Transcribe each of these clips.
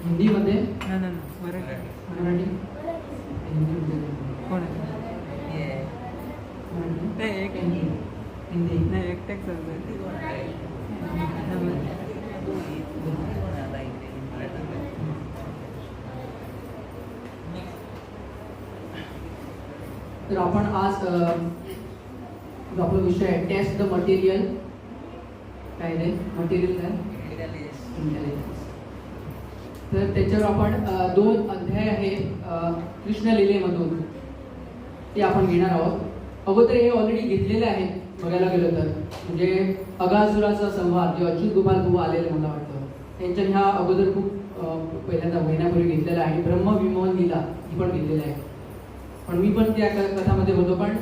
हिंदीमध्ये मराठी मराठी हिंदीमध्ये कोण आहे नाही एक हिंदी नाही एकटेच तर आपण आज आपला विषय आहे टेस्ट द मटेरियल. काय रे मटेरियल काय इंटेलिजन्स. तर त्याच्यावर आपण 2 अध्याय आहे कृष्णलीलेमधून ते आपण घेणार आहोत. अगोदर हे ऑलरेडी घेतलेले आहेत बघायला गेलं तर, म्हणजे अगासुराचा संवाद जे अच्युत गोपाल बुवा आलेले मला वाटतं त्यांच्या ह्या अगोदर खूप पहिल्यांदा महिन्यापूर्वी घेतलेला आहे. आणि ब्रह्म विमोहन लीला ही पण घेतलेली आहे. पण मी पण त्या कथामध्ये होतो, पण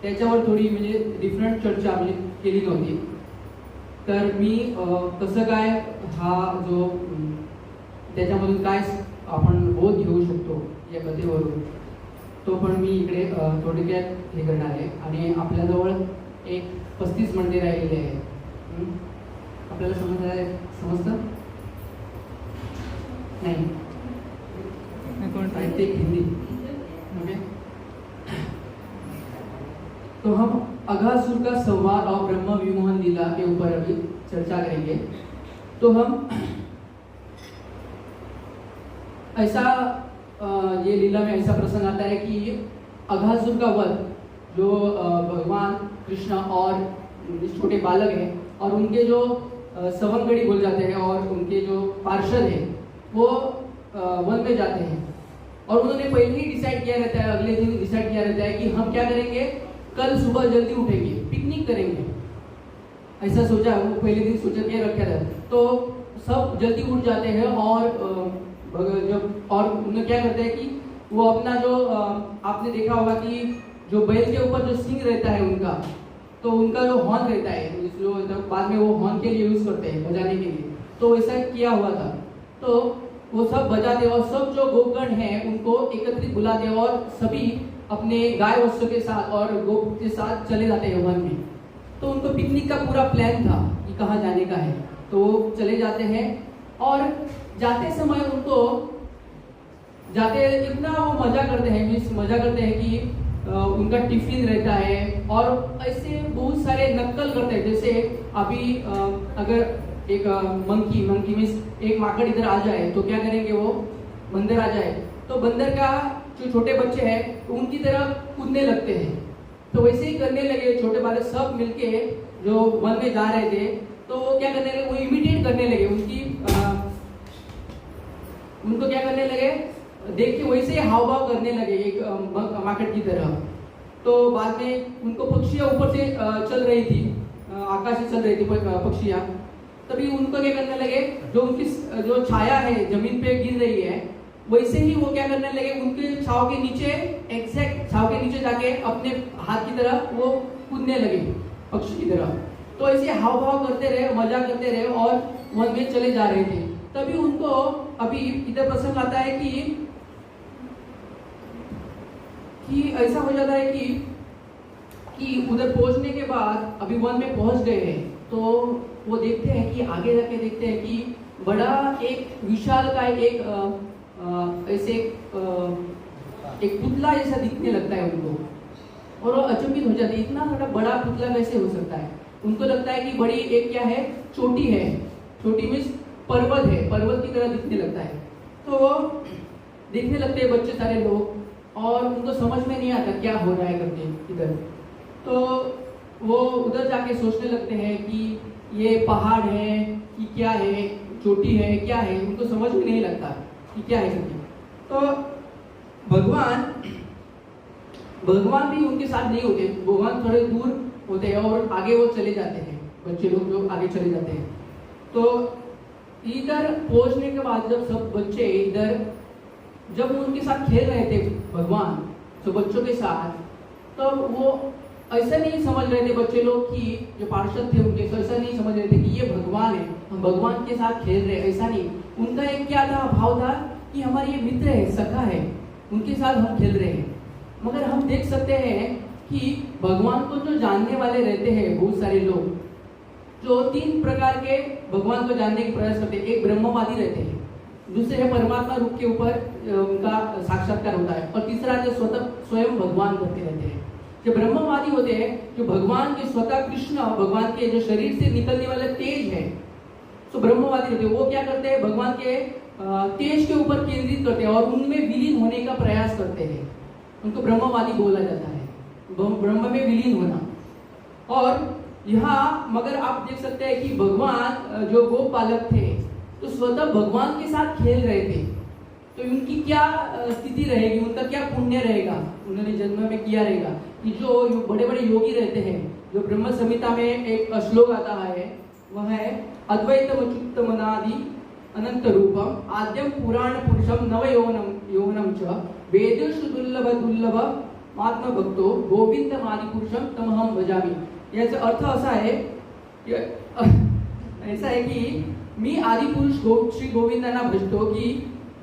त्याच्यावर थोडी म्हणजे डिफरंट चर्चा म्हणजे केली नव्हती. तर मी कसं काय हा जो त्याच्यामधून काय आपण बोध घेऊ शकतो या कथेवरून तो पण मी इकडे थोडक्यात हे करणार आहे. आणि आपल्याजवळ एक 35 मिनिटे राहिलेले आहे. आपल्याला समजतं नाही ते हिंदी. ओके. तो हम अगासुर का संवाद और ब्रह्म विमोहन लीला के ऊपर अभी चर्चा करेंगे. तो हम ऐसा ये लीला में ऐसा प्रसंग आता है कि अगासुर का वध जो भगवान कृष्ण और छोटे बालक हैं और उनके जो सवंगड़ी बोल जाते हैं और उनके जो पार्षद हैं वो वन में जाते हैं. और उन्होंने पहले ही डिसाइड किया रहता है, अगले दिन डिसाइड किया रहता है कि हम क्या करेंगे, कल सुबह जल्दी उठेंगे, पिकनिक करेंगे. ऐसा सोचा, वो पहले दिन सोचा के रखा था. तो सब जल्दी उठ जाते हैं और उन्हें क्या करते हैं कि वो अपना जो आपने देखा होगा कि जो बैल के ऊपर जो सिंग रहता है उनका, तो उनका जो हॉर्न रहता है जो बाद में वो हॉर्न के लिए यूज करते हैं बजाने के लिए, तो वैसा किया हुआ था. तो वो सब बजाते और सब जो गोगण हैं उनको एकत्रित बुलाते और सभी अपने गाय वस्तु के साथ और गो के साथ चले जाते हैं वन में. तो उनको पिकनिक का पूरा प्लान था कि कहाँ जाने का है. तो वो चले जाते हैं और जाते समय उनको जाते इतना वो मजा करते हैं कि उनका टिफिन रहता है और ऐसे बहुत सारे नक्कल करते हैं. जैसे अभी अगर एक मंकी में एक माकड़ इधर आ जाए तो क्या करेंगे, वो बंदर आ जाए तो बंदर का जो छोटे बच्चे हैं उनकी तरह कूदने लगते हैं. तो वैसे ही करने लगे छोटे बालक सब मिलके जो वन में जा रहे थे. तो वो क्या करने लगे, वो इमिटेट करने लगे उनको क्या करने लगे, देख के वैसे ही हाव भाव करने लगे एक माकड़ की तरह. तो बाद में उनको पक्षियाँ ऊपर से चल रही थी, आकाश से चल रही थी पक्षियाँ. तभी उनको क्या करने लगे, जो उनकी जो छाया है जमीन पे गिर रही है वैसे ही वो क्या करने लगे, उनके छाव के नीचे एग्जैक्ट छाव के नीचे जाके अपने हाथ की तरह वो कूदने लगे पक्षी की तरह. तो ऐसे हाव भाव करते रहे, मजा करते रहे और वन में चले जा रहे थे. तभी उनको अभी इधर प्रसंग आता है कि ऐसा हो जाता है कि उधर पहुंचने के बाद अभी वन में पहुंच गए हैं. तो वो देखते हैं कि आगे जाके देखते हैं कि बड़ा एक विशाल का एक ऐसे एक पुतला जैसा दिखने लगता है उनको. और वो अचंभित हो जाते हैं, इतना बड़ा पुतला कैसे हो सकता है. उनको लगता है कि बड़ी एक क्या है, चोटी है, चोटी मीन्स पर्वत है, पर्वत की तरह दिखने लगता है. तो वो देखने लगते हैं बच्चे सारे लोग और उनको समझ में नहीं आता क्या हो रहा है करके इधर. तो वो उधर जाके सोचने लगते हैं कि ये पहाड़ है कि क्या है, चोटी है क्या है, उनको समझ में नहीं लगता कि क्या है करके. तो भगवान भी उनके साथ नहीं होते, भगवान थोड़े दूर होते हैं और आगे वो चले जाते हैं, बच्चे लोग जो आगे चले जाते हैं. तो इधर पहुंचने के बाद जब सब बच्चे इधर जब वो उनके साथ खेल रहे थे भगवान तो बच्चों के साथ, तो वो ऐसा नहीं समझ रहे थे बच्चे लोग कि जो पार्षद थे उनके, ऐसा नहीं समझ रहे थे कि ये भगवान है, हम भगवान के साथ खेल रहे हैं. ऐसा नहीं, उनका एक क्या था, भाव था कि हमारे ये मित्र है, सखा है, उनके साथ हम खेल रहे हैं. मगर हम देख सकते हैं कि भगवान को जो जानने वाले रहते हैं बहुत सारे लोग, जो 3 प्रकार के भगवान को जानने के प्रयास करते हैं। एक ब्रह्मवादी रहते हैं, दूसरे है परमात्मा रूप के ऊपर उनका साक्षात्कार होता है, और तीसरा जो स्वयं भगवान करते रहते हैं। जो ब्रह्मवादी होते हैं, जो भगवान के स्वतः कृष्ण भगवान के जो शरीर से निकलने वाले तेज है, तो ब्रह्मवादी रहते हैं। वो क्या करते हैं, भगवान के तेज के ऊपर केंद्रित करते हैं और उनमें विलीन होने का प्रयास करते हैं। उनको ब्रह्मवादी बोला जाता है, ब्रह्म में विलीन होना। और यहाँ मगर आप देख सकते हैं कि भगवान जो गोपालक थे तो स्वतः भगवान के साथ खेल रहे थे, तो उनकी क्या स्थिति रहेगी, उनका क्या पुण्य रहेगा, उन्होंने जन्म में किया रहेगा कि जो बड़े बड़े योगी रहते हैं। जो ब्रह्म संहिता में एक श्लोक आता है, वह है अद्वैतम अच्युतमनादि अनंत रूपम आद्यम पुराण पुरुषम नव यौवनम च वेदेषु दुर्लभ दुर्लभ आत्म भक्तो गोविंदम आदि पुरुषम तमहम भजामि। याचा अर्थ असा आहे, ऐसा है कि मी आदि पुरुष श्री गोविंदांना भजतो की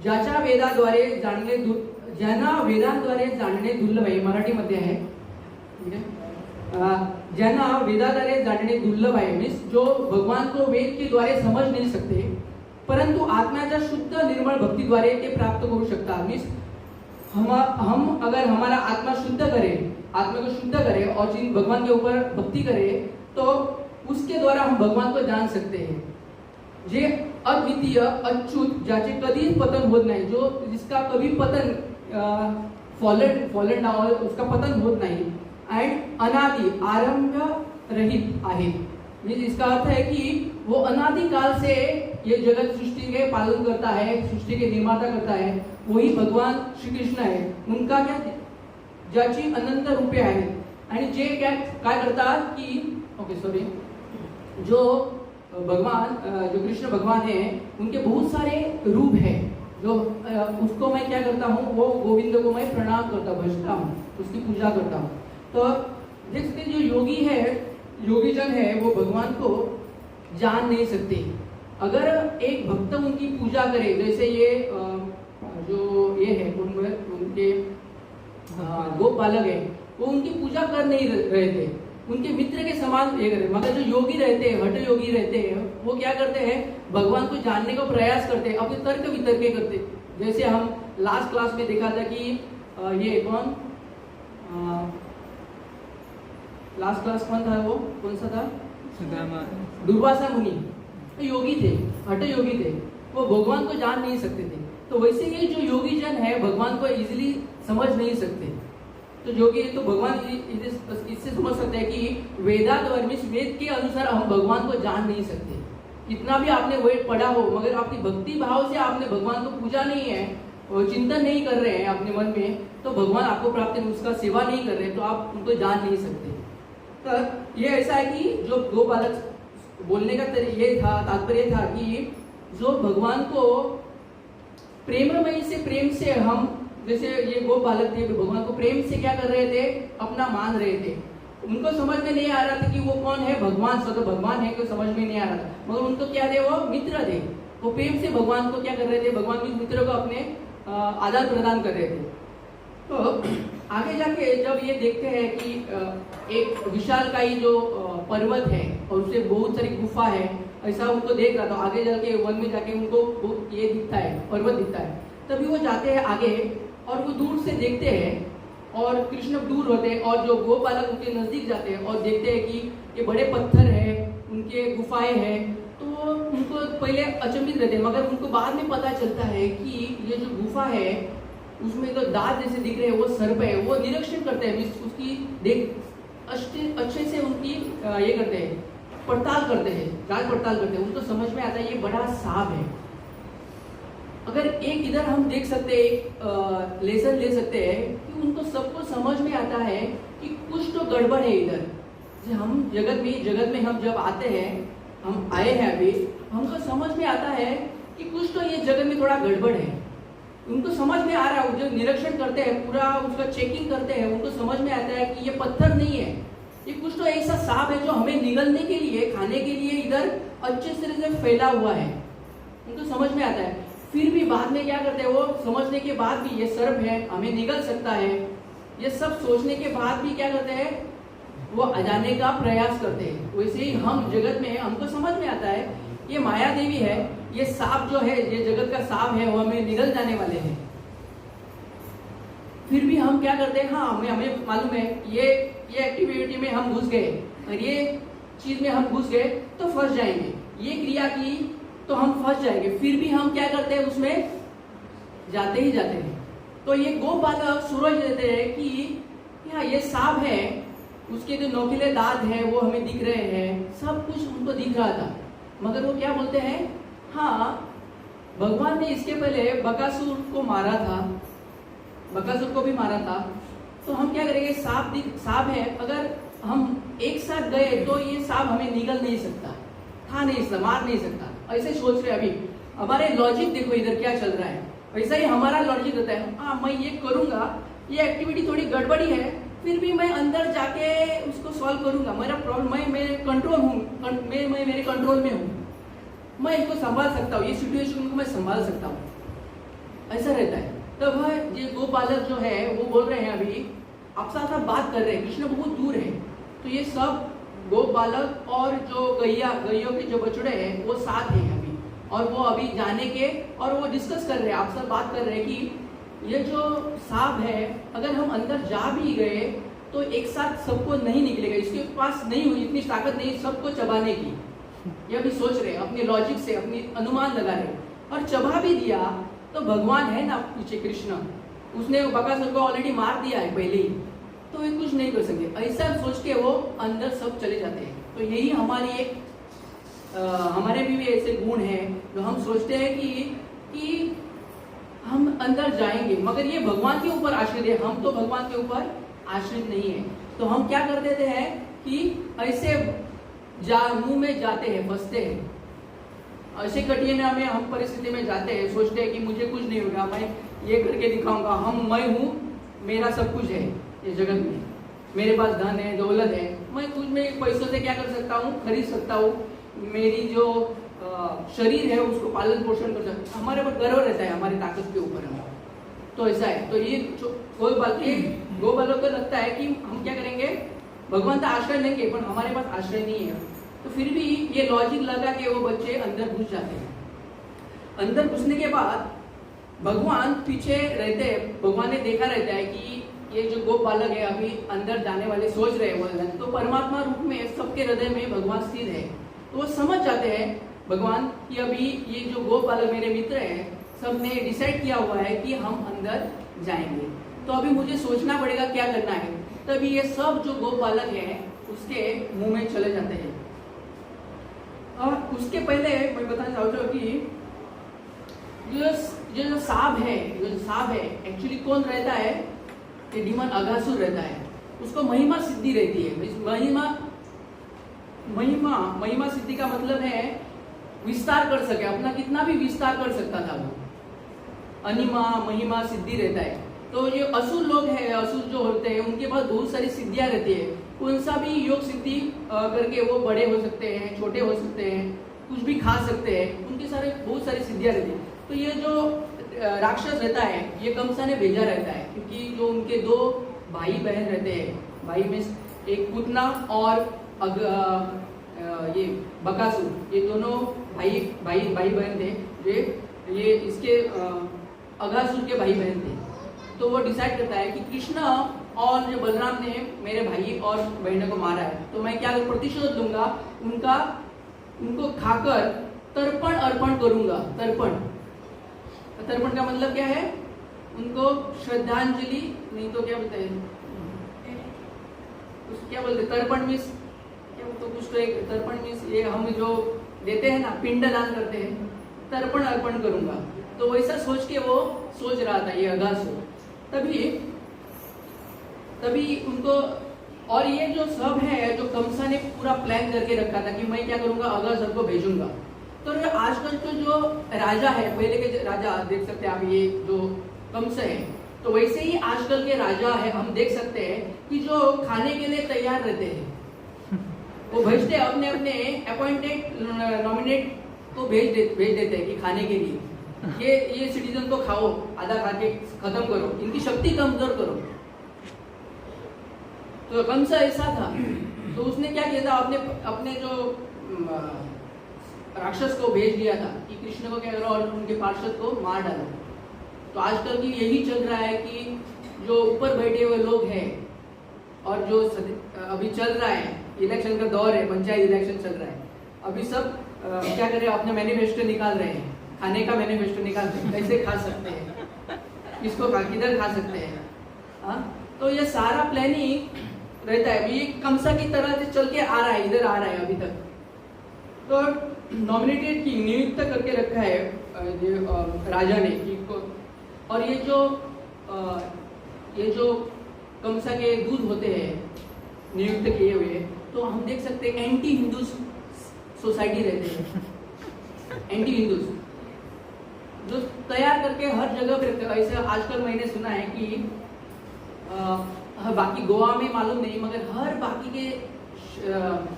ज्यांना वेदाद्वारे जाणणे दुर्लभ आहे, मराठीमध्ये आहे, ज्यांना वेदाद्वारे जाणणे दुर्लभ आहे, मीन्स जो भगवान को वेद के द्वारे समझ नहीं सकते, परंतु आत्म्याच्या शुद्ध निर्मल भक्ति द्वारे ते प्राप्त करू शकतात। मीन्स हम अगर हमारा आत्मा शुद्ध करे, आत्मा को शुद्ध करे और जिन भगवान के ऊपर भक्ति करे, तो उसके द्वारा हम भगवान को जान सकते हैं। जे अद्वितीय अच्युत, ज्याचे कधी पतन होत नाही, जो जिसका कभी पतन फॉलन डाउन, उसका पतन होत नहीं, एंड अनादि आरंभ रहित आहे। मीन्स इसका अर्थ है कि वो अनादि काल से ये जगत सृष्टि के पालन करता है, सृष्टि के निर्माता करता है, वही भगवान श्री कृष्ण है। उनका क्या ज्याची अनंत रूपे आहेत आणि जे काय करतात की जो भगवान जो कृष्ण भगवान है, उनके बहुत सारे रूप हैं। जो उसको मैं क्या करता हूँ, वो गोविंद को मैं प्रणाम करता भजता हूँ, उसकी पूजा करता हूँ। तो देख सकते जो योगी है, योगीजन है, वो भगवान को जान नहीं सकते। अगर एक भक्त उनकी पूजा करे, जैसे ये जो ये है उनके गोपालक है, वो उनकी पूजा कर नहीं रहे थे, उनके मित्र के समान ये करे। मगर जो योगी रहते हैं, हठ योगी रहते हैं, वो क्या करते हैं, भगवान को जानने का प्रयास करते हैं, अपने तर्क वितर्क करते। जैसे हम लास्ट क्लास में देखा था कि ये कौन लास्ट क्लास कौन था, वो कौन सा था, दुर्वासा मुनि योगी थे, हठ योगी थे, वो भगवान को जान नहीं सकते थे। तो वैसे ये जो योगी जन है भगवान को इजीली समझ नहीं सकते। तो योगी तो भगवान इससे समझ सकते हैं कि वेदाद्वारा वेद के अनुसार हम भगवान को जान नहीं सकते। कितना भी आपने वेद पढ़ा हो, मगर आपकी भक्ति भाव से आपने भगवान को पूजा नहीं है और चिंतन नहीं कर रहे हैं अपने मन में, तो भगवान आपको प्राप्त नहीं, उसका सेवा नहीं कर रहे, तो आप उनको जान नहीं सकते। तो ये ऐसा है कि जो गोपालक बोलने का ये था, तात्पर्य था कि जो भगवान को प्रेममयी से प्रेम से हम, जैसे ये गोपालक थे, भगवान को प्रेम से क्या कर रहे थे, अपना मान रहे थे। उनको समझ में नहीं आ रहा था कि वो कौन है, भगवान स्वतः भगवान है, कोई समझ में नहीं आ रहा था, मगर उनको क्या थे, वो मित्र थे। वो प्रेम से भगवान को क्या कर रहे थे, भगवान के मित्र को अपने आदान प्रदान कर रहे थे। तो आगे जाके जब ये देखते हैं कि एक विशालकाय जो पर्वत है और उससे बहुत सारी गुफा है, ऐसा उनको देख रहा था। आगे जाके वन में जाके उनको ये दिखता है, पर्वत दिखता है। तभी वो जाते हैं आगे और वो दूर से देखते हैं और कृष्ण दूर होते हैं और जो गोपालक उनके नजदीक जाते हैं और देखते हैं कि ये बड़े पत्थर है, उनके गुफाएं हैं। तो उनको पहले अचंभित रहते हैं, मगर उनको बाद में पता चलता है कि ये जो गुफा है उसमें तो दांत जैसे दिख रहे हैं, वो सर्प है। वो निरीक्षण करते हैं, उसकी देख अच्छे से उनकी ये करते हैं, पड़ताल करते हैं, जांच पड़ताल करते हैं। उनको समझ में आता है ये बड़ा सांप है। अगर एक इधर हम देख सकते हैं, एक लेसन ले सकते हैं कि उनको सबको समझ में आता है कि कुछ तो गड़बड़ है इधर। हम जगत में हम जब आते हैं, हम आए हैं अभी, हमको समझ में आता है कि कुछ तो ये जगत में थोड़ा गड़बड़ है। उनको समझ में आ रहा है, जो निरीक्षण करते हैं, पूरा उसका चेकिंग करते हैं, उनको समझ में आता है कि ये पत्थर नहीं है, ये कुछ तो ऐसा सांप है जो हमें निगलने के लिए, खाने के लिए इधर अच्छे तरह से फैला हुआ है। उनको समझ में आता है। फिर भी बाद में क्या करते हैं, वो समझने के बाद भी ये सर्प है, हमें निगल सकता है, ये सब सोचने के बाद भी क्या करते हैं, वो जाने का प्रयास करते हैं। वैसे ही हम जगत में हमको समझ में आता है ये माया देवी है, ये सांप जो है, ये जगत का सांप है, वो हमें निगल जाने वाले हैं। फिर भी हम क्या करते हैं, हाँ हमें मालूम है ये एक्टिविटी में हम घुस गए और ये चीज में हम घुस गए तो फंस जाएंगे, ये क्रिया की तो हम फंस जाएंगे, फिर भी हम क्या करते हैं उसमें जाते ही जाते हैं। तो ये गोपालक सूरज देते हैं कि हाँ ये सांप है, उसके जो नोकीले दांत हैं वो हमें दिख रहे हैं, सब कुछ उनको दिख रहा था, मगर वो क्या बोलते हैं, हाँ भगवान ने इसके पहले बकासुर को मारा था, बकासुर को भी मारा था, तो हम क्या करेंगे, सांप है, अगर हम एक साथ गए तो ये सांप हमें निगल नहीं सकता, खा नहीं सकता, मार नहीं सकता। ऐसे सोच रहे अभी हमारे लॉजिक देखो इधर क्या चल रहा है, वैसा ही हमारा लॉजिक रहता है, हाँ मैं ये करूंगा, ये एक्टिविटी थोड़ी गड़बड़ी है, फिर भी मैं अंदर जाके उसको सॉल्व करूंगा, मेरा प्रॉब्लम मैं कंट्रोल हूँ, मैं मेरे कंट्रोल में हूँ, मैं इसको संभाल सकता हूँ, ये सिचुएशन को मैं संभाल सकता हूँ, ऐसा रहता है। तब तो ये गोपालक जो है वो बोल रहे हैं अभी आपसे साथ बात कर रहे हैं, कृष्ण बहुत दूर है, तो ये सब गोपालक और जो गैयों के जो बछड़े हैं वो साथ हैं अभी, और वो अभी जाने के और वो डिस्कस कर रहे हैं, आपसे बात कर रहे हैं कि ये जो सांप है अगर हम अंदर जा भी गए तो एक साथ सबको नहीं निकलेगा, इसके पास नहीं हुई इतनी ताकत नहीं सबको चबाने की, ये अभी सोच रहे हैं अपने लॉजिक से, अपनी अनुमान लगा रहे, और चबा भी दिया तो भगवान है ना पीछे कृष्ण, उसने बकासुर को ऑलरेडी मार दिया है पहले ही, तो ये कुछ नहीं कर सकते, ऐसा सोच के वो अंदर सब चले जाते हैं। तो यही हमारी एक हमारे भी ऐसे गुण हैं जो हम सोचते हैं कि हम अंदर जाएंगे, मगर ये भगवान के ऊपर आश्रित है, हम तो भगवान के ऊपर आश्रित नहीं है। तो हम क्या कर देते हैं कि ऐसे मुंह में जाते हैं, फंसते हैं, ऐसे कठिन में हम परिस्थिति में जाते हैं, सोचते हैं कि मुझे कुछ नहीं होगा, मैं ये करके दिखाऊंगा, मैं हूँ, मेरा सब कुछ है ये जगत में, मेरे पास धन है, दौलत है, मैं कुछ में पैसों से क्या कर सकता हूँ, खरीद सकता हूँ, मेरी जो शरीर है उसको पालन पोषण कर सकता, हमारे पर गर्व रहता है हमारी ताकत के ऊपर। तो ऐसा है, तो ये गोपालक को लगता है कि हम क्या करेंगे, भगवान का आश्रय लेंगे पर हमारे पास आश्रय नहीं है, तो फिर भी ये लॉजिक लगा के वो बच्चे अंदर घुस जाते हैं। अंदर घुसने के बाद भगवान पीछे रहते हैं, भगवान ने देखा रहता है कि ये जो गोपालक है अभी अंदर जाने वाले सोच रहे हैं, तो परमात्मा रूप में सबके हृदय में भगवान स्थित है, तो वो समझ जाते हैं भगवान कि अभी ये जो गोपालक मेरे मित्र हैं सबने डिसाइड किया हुआ है कि हम अंदर जाएंगे, तो अभी मुझे सोचना पड़ेगा क्या करना है। तभी ये सब जो गोपालक हैं उसके मुंह में चले जाते हैं। और उसके पहले मैं बताना चाहता हूँ कि जो सांप है एक्चुअली कौन रहता है, ये डीमन अगासुर रहता है, उसको महिमा सिद्धि रहती है। महिमा सिद्धि का मतलब है विस्तार कर सके, अपना कितना भी विस्तार कर सकता था वो, अनिमा महिमा सिद्धि रहता है। तो ये असुर लोग हैं, असुर जो होते हैं उनके पास बहुत सारी सिद्धियां रहती है, कौन सा भी योग सिद्धि करके वो बड़े हो सकते हैं, छोटे हो सकते हैं, कुछ भी खा सकते हैं, उनके सारे बहुत सारी सिद्धियां रहती है। तो ये जो राक्षस रहता है ये कंसा ने भेजा रहता है, क्योंकि जो उनके दो भाई बहन रहते हैं, भाई में एक पुतना और ये बकासुर, ये दोनों भाई बहन थे, ये इसके अगासुर के भाई बहन थे। तो वो डिसाइड करता है कि कृष्ण और जो बलराम ने मेरे भाई और बहनों को मारा है, तो मैं क्या प्रतिशोध लूंगा, उनको खाकर तर्पण अर्पण करूंगा। तर्पण का मतलब क्या है, उनको श्रद्धांजलि, नहीं तो क्या बोलते हैं, क्या बोलते, तर्पण मीन्स क्या, तो कुछ तो एक तर्पण मीन्स ये हम जो देते हैं ना, पिंड दान करते हैं, तर्पण अर्पण करूंगा। तो वैसा सोच के वो सोच रहा था ये अगासुर। तभी उनको, और ये जो सब है जो कंसा ने पूरा प्लान करके रखा था कि मैं क्या करूंगा, अगासुर को भेजूंगा। तो आजकल तो जो राजा है, पहले के राजा देख सकते हैं आप, ये जो कंस है, तो वैसे ही आजकल के राजा है, हम देख सकते हैं कि जो खाने के लिए तैयार रहते हैं, वो भेजते हैं अपने अपॉइंटेड नॉमिनेट को भेज देते हैं कि खाने के लिए ये सिटीजन को खाओ, आधा खा के खत्म करो, इनकी शक्ति कमजोर करो। तो कंसा ऐसा था, तो उसने क्या किया था, अपने अपने जो राक्षस को भेज दिया था कि कृष्ण को क्या करो और उनके पार्षद को मार डालो। तो आजकल की यही चल रहा है कि जो ऊपर बैठे हुए लोग हैं और जो अभी चल रहा है, इलेक्शन का दौर है, पंचायत इलेक्शन चल रहा है, अभी सब क्या कर रहे हैं, अपने मैनिफेस्टो निकाल रहे हैं, खाने का मैनिफेस्टो निकाल रहे हैं, कैसे खा सकते हैं, किसको किधर खा सकते हैं। हाँ, तो ये सारा प्लानिंग रहता है, ये कंसा की तरह से चल के आ रहा है, इधर आ रहा है अभी तक। तो नॉमिनेटेड की नियुक्त करके रखा है राजा ने कि और ये जो कंसा के दूध होते हैं नियुक्त किए हुए, तो हम देख सकते हैं एंटी हिंदू सोसाइटी रहते हैं, एंटी हिंदू जो तैयार करके हर जगह पे रखते हैं। ऐसे आजकल मैंने सुना है कि बाकी गोवा में मालूम नहीं, मगर हर बाकी के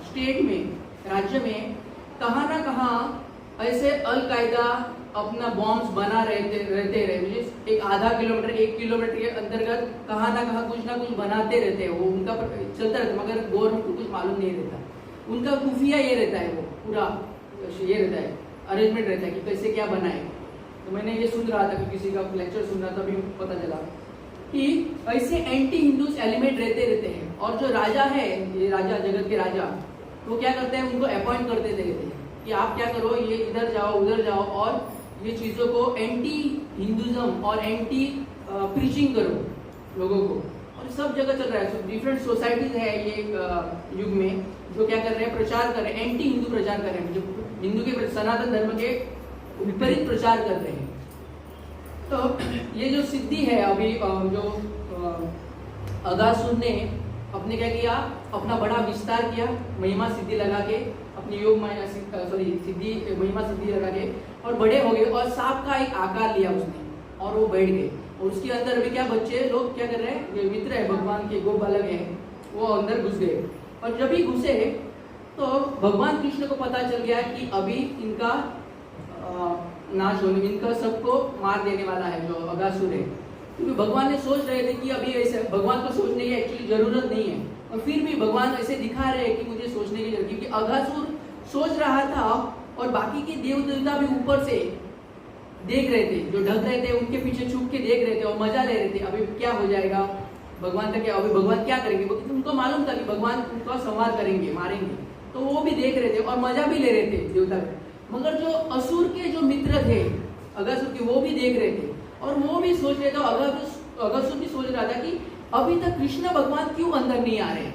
स्टेट में, राज्य में कहाँ ना कहाँ ऐसे अलकायदा अपना बॉम्ब्स बना रहते रहे, एक आधा किलोमीटर 1 किलोमीटर के अंतर्गत कहाँ ना कहाँ कुछ ना कुछ बनाते रहते हैं। वो उनका चलता रहता है, मगर गवर्नमेंट को कुछ मालूम नहीं रहता। उनका खुफिया ये रहता है, वो पूरा ये रहता है, अरेंजमेंट रहता है कि कैसे क्या बनाए। तो मैंने ये सुन रहा था कि किसी का लेक्चर सुन रहा था, अभी पता चला कि ऐसे एंटी हिंदूज एलिमेंट रहते हैं। और जो राजा है, ये राजा जगत के राजा, वो क्या करते हैं, उनको अपॉइंट कर देते रहते हैं कि आप क्या करो, ये इधर जाओ उधर जाओ और ये चीजों को एंटी हिंदुज्म और एंटी प्रीचिंग करो लोगों को। और सब जगह चल रहा है, डिफरेंट सोसाइटीज है ये युग में जो क्या कर रहे हैं, प्रचार कर रहे हैं, एंटी हिंदू प्रचार कर रहे हैं, जो हिंदू के सनातन धर्म के विपरीत प्रचार कर रहे हैं। तो ये जो सिद्धि है अभी जो अगासुर ने अपने क्या किया, अपना बड़ा विस्तार किया, महिमा सिद्धि लगा के, अपनी योग सिद्धि महिमा सिद्धि लगा के, और बड़े हो गए और सांप का एक आकार लिया उसने और वो बैठ गए। और उसके अंदर अभी क्या बच्चे लोग क्या कर रहे हैं, ये मित्र है भगवान के, गो बालक है, वो अंदर घुस गए। और जब ही घुसे तो भगवान कृष्ण को पता चल गया कि अभी इनका नाश होने, इनका सबको मार देने वाला है जो अगासुर है। क्योंकि भगवान ने सोच रहे थे कि अभी ऐसे, भगवान को सोचने की एक्चुअली जरूरत नहीं है, और फिर भी भगवान ऐसे दिखा रहे हैं कि मुझे सोचने की जरूरत, क्योंकि अगासुर सोच रहा था और बाकी के देव देवता भी ऊपर से देख रहे थे, जो ढक रहे थे उनके पीछे छुप के देख रहे थे और मजा ले रहे थे, अभी क्या हो जाएगा भगवान का, क्या अभी भगवान क्या करेंगे। उनको मालूम था कि भगवान उनका संहार करेंगे, मारेंगे, तो वो भी देख रहे थे और मजा भी ले रहे थे देवता। मगर जो असुर के जो मित्र थे अगासुर के, वो भी देख रहे थे और वो भी सोच रहे थे, अगासुर भी सोच रहा था कि अभी तक कृष्ण भगवान क्यों अंदर नहीं आ रहे,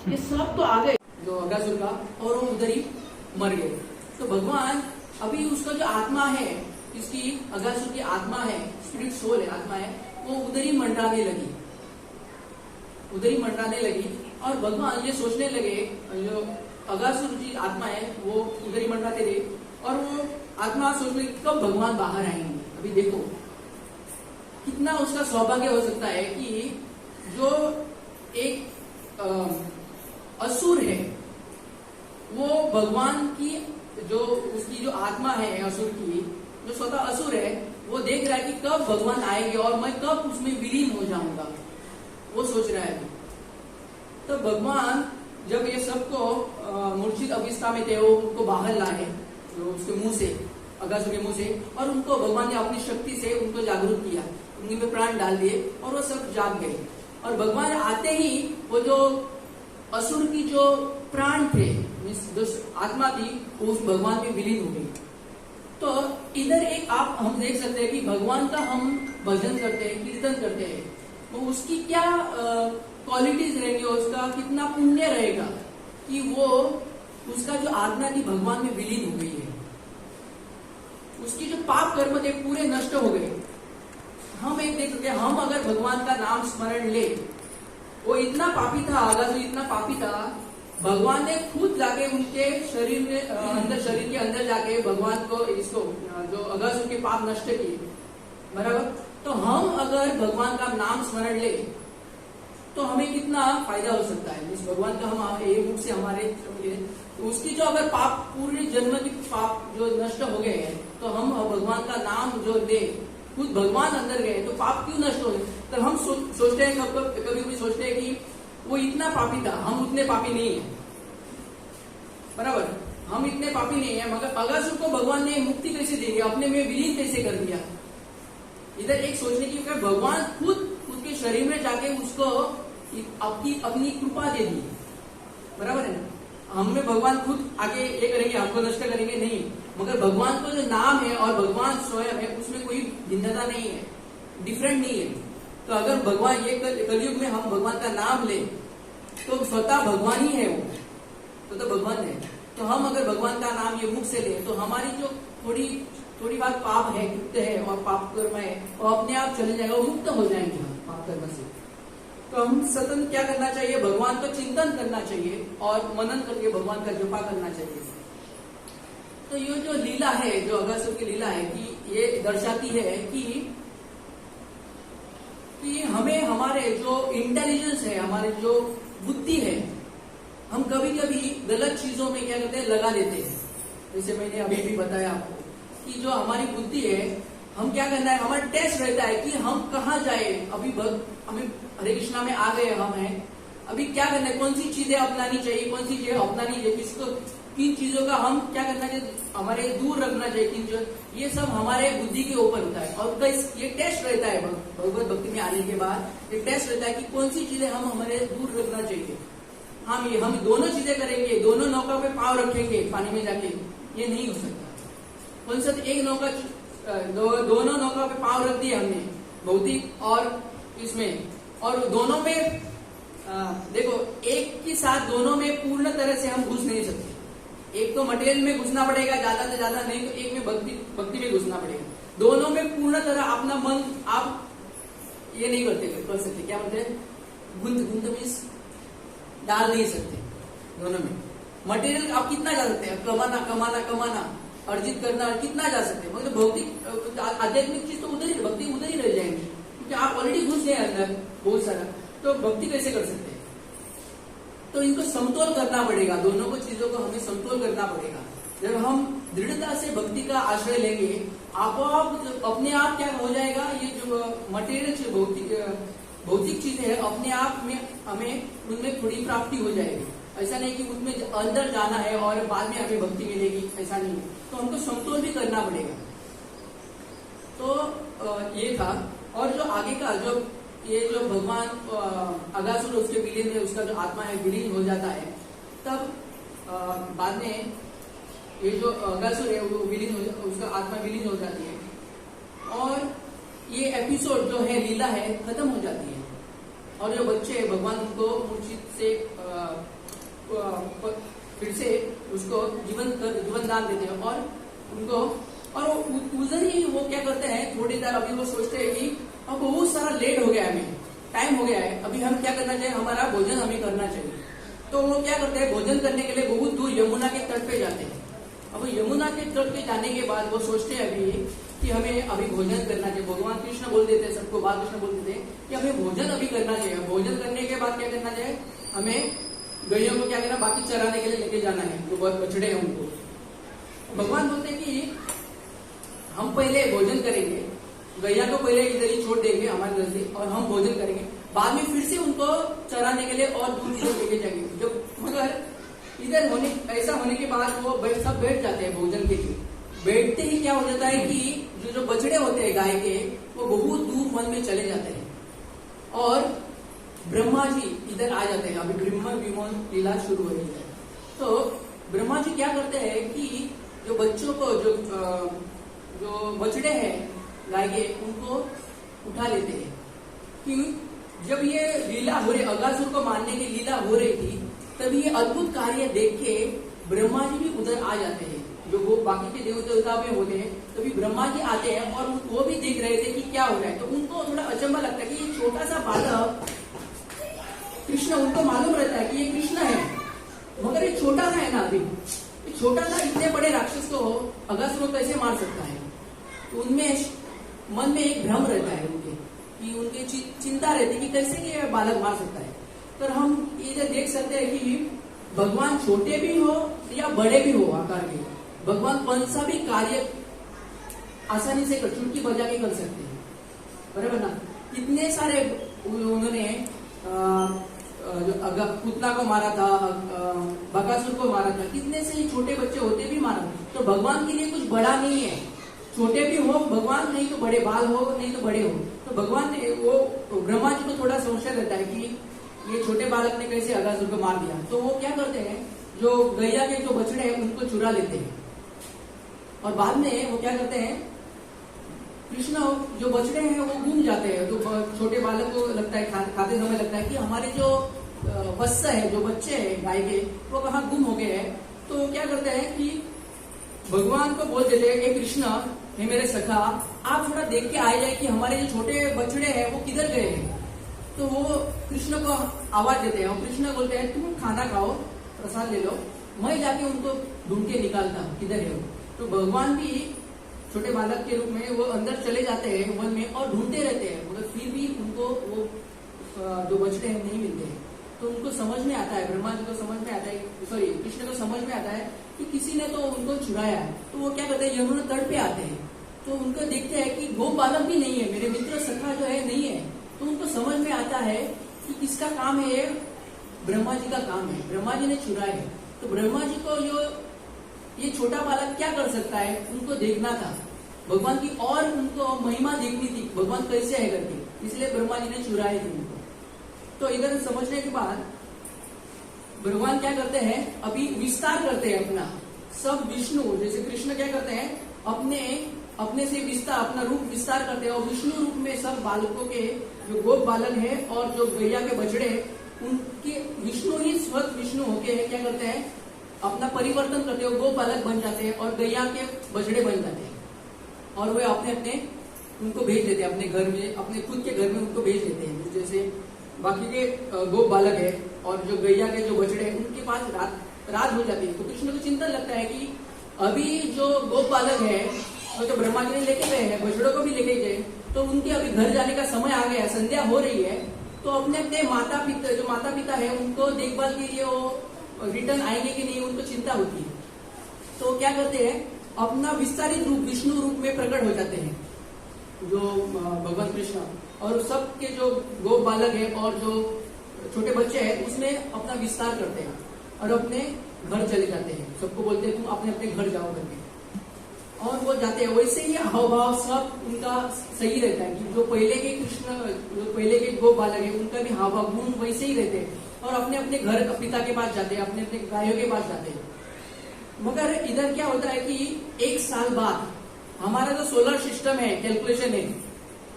ये सब तो आ गए जो अगासुर का, और वो उधर ही मर गए। तो भगवान अभी उसका जो आत्मा है, इसकी अगासुर की आत्मा है, स्पिरिट सोल है, आत्मा है, वो उधर ही मंडराने लगी, उधर ही मंडराने लगी। और भगवान ये सोचने लगे, जो अगासुर की आत्मा है वो उधर ही मंडराते रहे, और वो आत्मा सोचने लगी कब भगवान बाहर आएंगे। अभी देखो कितना उसका सौभाग्य हो सकता है कि जो एक असुर है, वो भगवान की जो उसकी जो आत्मा है असुर की, जो स्वतः असुर है, वो देख रहा है कि कब भगवान आएंगे और मैं कब उसमें विलीन हो जाऊंगा, वो सोच रहा है। तो भगवान जब ये सबको मूर्छित अवस्था में थे, वो उनको बाहर लाए जो उसके मुंह से, अगासुर के मुंह से, और उनको भगवान ने अपनी शक्ति से उनको जागरूक किया, उनके में प्राण डाल दिए और वो सब जाग गए। और भगवान आते ही वो जो असुर की जो प्राण थे, जो आत्मा थी, वो उस भगवान में विलीन हो गई। तो इधर एक आप हम देख सकते हैं कि भगवान का हम भजन करते हैं, कीर्तन करते हैं, तो उसकी क्या क्वालिटीज रहेंगे, उसका कितना पुण्य रहेगा कि वो उसका जो आत्मा थी भगवान में विलीन हो गई है, उसकी जो पाप कर्म थे पूरे नष्ट हो गए। हम एक देख सकते हैं, हम अगर भगवान का नाम स्मरण ले, वो इतना पापी था, अगासुर इतना पापी था, भगवान ने खुद जाके उनके शरीर में अंदर, शरीर के अंदर जाके भगवान को, इसको जो अगासुर के पाप नष्ट किए, बराबर। तो हम अगर भगवान का नाम स्मरण ले तो हमें कितना फायदा हो सकता है। इस भगवान का हम एक रूप से हमारे, तो उसकी जो अगर पाप, पूरे जन्म की पाप जो नष्ट हो गए हैं, तो हम भगवान का नाम जो ले, खुद भगवान अंदर गए, तो पाप क्यों नष्ट हो गए। तो हम सोचते हैं, कभी कभी सोचते हैं कि वो इतना पापी था, हम उतने पापी नहीं है, बराबर, हम इतने पापी नहीं है, मगर अगासुर को भगवान ने मुक्ति कैसे दी, अपने में विलीन कैसे कर दिया। इधर एक सोचने की भगवान खुद उसके शरीर में जाके उसको अपनी कृपा दे दी, बराबर है ना। हमें भगवान खुद आगे ये करेंगे, हमको नष्ट करेंगे नहीं, मगर भगवान को जो नाम है और भगवान स्वयं है उसमें कोई भिन्नता नहीं है, डिफरेंट नहीं है। तो अगर भगवान ये कलयुग में हम भगवान का नाम ले तो स्वतः भगवान ही है वो, तो भगवान है। तो हम अगर भगवान का नाम ये मुख से ले तो हमारी जो थोड़ी बात पाप है, कृत्य है और पाप कर्म है, वो अपने आप चले जाएगा, वो मुक्त हो जाएंगे हम पाप कर्म से। तो हम सतत क्या करना चाहिए, भगवान का चिंतन करना चाहिए और मनन करके भगवान का जपा करना चाहिए। तो ये जो लीला है, जो अगासुर की लीला है, कि ये दर्शाती है कि हमें हमारे जो इंटेलिजेंस है, हमारे जो बुद्धि है, हम कभी कभी गलत चीजों में क्या करते हैं, लगा देते हैं। जैसे मैंने अभी भी बताया आपको कि जो हमारी बुद्धि है, हम क्या करना है, हमारा टेस्ट रहता है कि हम कहाँ जाए। अभी हमें हरे कृष्णा में आ गए, हम हैं, अभी क्या करना है, कौन सी चीजें अपनानी चाहिए, कौन सी चीजें अपनानी चाहिए, किसको किन चीजों का हम क्या करना चाहिए, हमारे दूर रखना चाहिए, किन जो ये सब हमारे बुद्धि के ऊपर होता है। और ये टेस्ट रहता है भगवत भक्ति में आने के बाद, ये टेस्ट रहता है कि कौन सी चीजें हम हमारे दूर रखना चाहिए। हम दोनों चीजें करेंगे, दोनों नौका पे पांव रखेंगे पानी में जाके, ये नहीं हो सकता। कौन सा एक नौका, दोनों नौका पे पांव रख दिए हमने, भौतिक और इसमें, और दोनों में देखो एक के साथ दोनों में पूर्ण तरह से हम घुस नहीं सकते। एक तो मटेरियल में घुसना पड़ेगा ज्यादा से ज्यादा, नहीं तो एक में भक्ति में घुसना पड़ेगा। दोनों में पूर्ण तरह अपना मन आप ये नहीं कर सकते, क्या बोलते हैं, गुंत मीन्स डाल नहीं सकते दोनों में। मटेरियल आप कितना जा सकते हैं, कमाना अर्जित करना कितना जा सकते हैं, मतलब भौतिक आध्यात्मिक चीज तो भक्ति उधर ही रह जाएंगे, क्योंकि आप ऑलरेडी घुस गए अंदर बहुत सारा, तो भक्ति कैसे कर सकते हैं। तो इनको समतोल करना पड़ेगा, दोनों को चीजों को हमें समतोल करना पड़ेगा। जब हम दृढ़ता से भक्ति का आश्रय लेंगे, आप अपने आप क्या हो जाएगा, ये जो मटेरियल भौतिक चीजें है अपने आप में हमें उनमें थोड़ी प्राप्ति हो जाएगी। ऐसा नहीं कि उसमें अंदर जाना है और बाद में हमें भक्ति मिलेगी, ऐसा नहीं है। तो हमको समतोल भी करना पड़ेगा। तो ये था। और जो आगे का ये जो भगवान अगासुर उसके विलीन में उसका जो आत्मा है विलीन हो जाता है, तब बाद में ये जो अगासुर है वो उसका आत्मा विलीन हो जाती है और ये एपिसोड जो है, लीला है, खत्म हो जाती है। और जो बच्चे भगवान उनको मूर्छित से फिर से उसको जीवन दान देते हैं और उनको, और उधर ही वो क्या करते हैं, थोड़ी देर अभी वो सोचते हैं कि अब बहुत सारा लेट हो गया है, हमें टाइम हो गया है, अभी हम क्या करना चाहिए, हमारा भोजन हमें करना चाहिए। तो वो क्या करते हैं, भोजन करने के लिए बहुत दूर यमुना के तट पे जाते हैं। अब यमुना के तट पे जाने के बाद वो सोचते हैं अभी कि हमें अभी भोजन करना चाहिए। भगवान कृष्ण बोल देते हैं सबको, बाल कृष्ण बोल देते हैं कि हमें भोजन अभी करना चाहिए। भोजन करने के बाद क्या करना चाहिए, हमें गैयों को क्या करना, बाकी चराने के लिए लेके जाना है, जो बछड़े हैं उनको। भगवान बोलते हैं कि हम पहले भोजन करेंगे, गैया को पहले इधर ही छोड़ देंगे हमारे घर से, और हम भोजन करेंगे, बाद में फिर से उनको चराने के लिए और दूर लेके जाएंगे। जो मगर इधर ऐसा होने के बाद वो सब बैठ जाते हैं भोजन के लिए। बैठते ही क्या हो जाता है कि जो बछड़े होते हैं गाय के, वो बहुत दूर वन में चले जाते हैं और ब्रह्मा जी इधर आ जाते हैं। अभी ब्रह्मा विमोचन लीला शुरू हो रही है। तो ब्रह्मा जी क्या करते हैं कि जो बच्चों को, जो बछड़े हैं गाय के, उनको उठा लेते हैं। क्यों? जब ये लीला हो रही, अगासुर को मारने की लीला हो रही थी, तभी ये अद्भुत कार्य देख के ब्रह्मा जी भी उधर आ जाते हैं। जो वो बाकी के देवता में होते हैं, तभी ब्रह्मा जी आते हैं और वो भी देख रहे थे कि क्या हो रहा है। तो उनको थोड़ा अचंभा लगता है कि ये छोटा सा बालक कृष्ण, उनको मालूम रहता है कि ये कृष्ण है, मगर ये छोटा सा है ना, अभी ये छोटा सा इतने बड़े राक्षस को अगासुर कैसे मार सकता है। तो उनमें मन में एक भ्रम रहता है उनके चिंता रहती है कि कैसे ये बालक मार सकता है। तो हम ये देख सकते हैं कि भगवान छोटे भी हो या बड़े भी हो आकार के, भगवान कौन सा भी कार्य आसानी से चुटकी बजा के कर सकते हैं, बराबर ना। कितने सारे उन्होंने जो पुतना को मारा था, बकासुर को मारा था, कितने से छोटे बच्चे होते भी मारा। तो भगवान के लिए कुछ बड़ा नहीं है, छोटे भी हो भगवान, नहीं तो बड़े बाल हो, नहीं तो बड़े हो। तो भगवान ने वो ब्रह्मा जी को थोड़ा संशय रहता है कि ये छोटे बालक ने कैसे अगासुर को मार दिया। तो वो क्या करते हैं, जो गैया के जो बछड़े हैं उनको चुरा लेते हैं, और बाद में वो क्या करते हैं, कृष्ण जो बछड़े हैं वो घूम जाते हैं। तो छोटे बालक को लगता है, खाते समय लगता है कि हमारे जो वत्स है, जो बच्चे हैं गाय के, वो कहाँ गुम हो गए हैं। तो क्या करते हैं कि भगवान को बोल देते हैं, कृष्ण हे मेरे सखा, आप थोड़ा देख के आ जाए कि हमारे जो छोटे बछड़े हैं वो किधर गए हैं। तो वो कृष्ण को आवाज देते हैं, और कृष्ण बोलते हैं तुम खाना खाओ, प्रसाद ले लो, मैं जाके उनको ढूंढ के निकालता हूँ किधर है वो। तो भगवान भी छोटे बालक के रूप में वो अंदर चले जाते हैं वन में और ढूंढते रहते हैं, मगर फिर भी उनको वो जो बछड़े हैं नहीं मिलते हैं। तो उनको समझ में आता है, ब्रह्मा जी को समझ में आता है, सॉरी कृष्ण को समझ में आता है कि किसी ने तो उनको चुराया है। तो वो क्या करते हैं, यमुना तट पे आते हैं, तो उनको देखते हैं कि गोप बालक भी नहीं है, मेरे मित्र सखा जो है नहीं है। तो उनको समझ में आता है कि किसका काम है, ब्रह्मा जी का काम है, ब्रह्मा जी ने चुराया है। तो ब्रह्मा जी को जो ये छोटा बालक क्या कर सकता है, उनको देखना था भगवान की, और उनको महिमा देखनी थी भगवान कैसे है करके, इसलिए ब्रह्मा जी ने चुराए थे उनको। तो इधर समझने के बाद भगवान क्या करते हैं, अभी विस्तार करते हैं अपना। सब विष्णु जैसे कृष्ण क्या करते हैं, अपने से विस्तार, अपना रूप विस्तार करते हैं, और विष्णु रूप में सब बालकों के जो गोप बालक है और जो गैया के बछड़े, उनके विष्णु ही स्वतः विष्णु होके क्या करते हैं, अपना परिवर्तन करते हैं, गोप बालक बन जाते हैं और गैया के बछड़े बन जाते हैं, और वे अपने अपने उनको भेज देते हैं अपने घर में, अपने खुद के घर में उनको भेज देते हैं। जैसे बाकी के गोप बालक है और जो गैया के जो बछड़े हैं उनके पास रात हो जाती है। तो कृष्ण को चिंतन लगता है कि अभी जो गोप बालक है वो तो ब्रह्मा जी ने लेके गए हैं, बछड़ों को भी लेके गए, तो उनके अभी घर जाने का समय आ गया, संध्या हो रही है। तो अपने अपने माता पिता है उनको देखभाल के लिए वो रिटर्न आएंगे कि नहीं, उनको चिंता होती है। तो क्या करते हैं, अपना विस्तारित रूप विष्णु रूप में प्रकट हो जाते हैं जो भगवान कृष्ण, और सबके जो गोप बालक है और जो छोटे बच्चे हैं उसमें अपना विस्तार करते हैं और अपने घर चले जाते हैं। सबको बोलते हैं तुम अपने अपने घर जाओ करके, और वो जाते हैं। वैसे ही हाव भाव सब उनका सही रहता है कि जो पहले के कृष्ण, जो पहले के गोप बालक है उनका भी हाव भाव गुण वैसे ही रहते हैं, और अपने अपने घर पिता के पास जाते हैं, अपने अपने गायों के पास जाते हैं। मगर इधर क्या होता है कि एक साल बाद हमारा जो सोलर सिस्टम है, कैलकुलेशन है,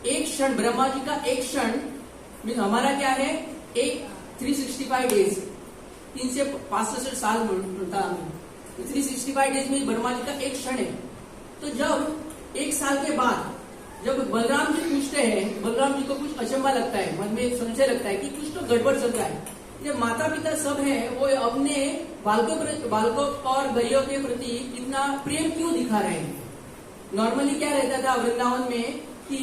एक क्षण, ब्रह्मा जी का एक क्षण मीन हमारा क्या है, एक 365 डेज, 3 से 65 साल मिलता है। 365 डेज में ब्रह्मा जी का एक क्षण है। तो जब एक साल के बाद जब बलराम जी पूछते हैं, बलराम जी को कुछ अचंभा लगता है, मन में संशय लगता है कि कुछ तो गड़बड़ चल रहा है। जब माता पिता सब है वो अपने बालकों और गैयों के प्रति इतना प्रेम क्यों दिखा रहे हैं। नॉर्मली क्या रहता था वृंदावन में कि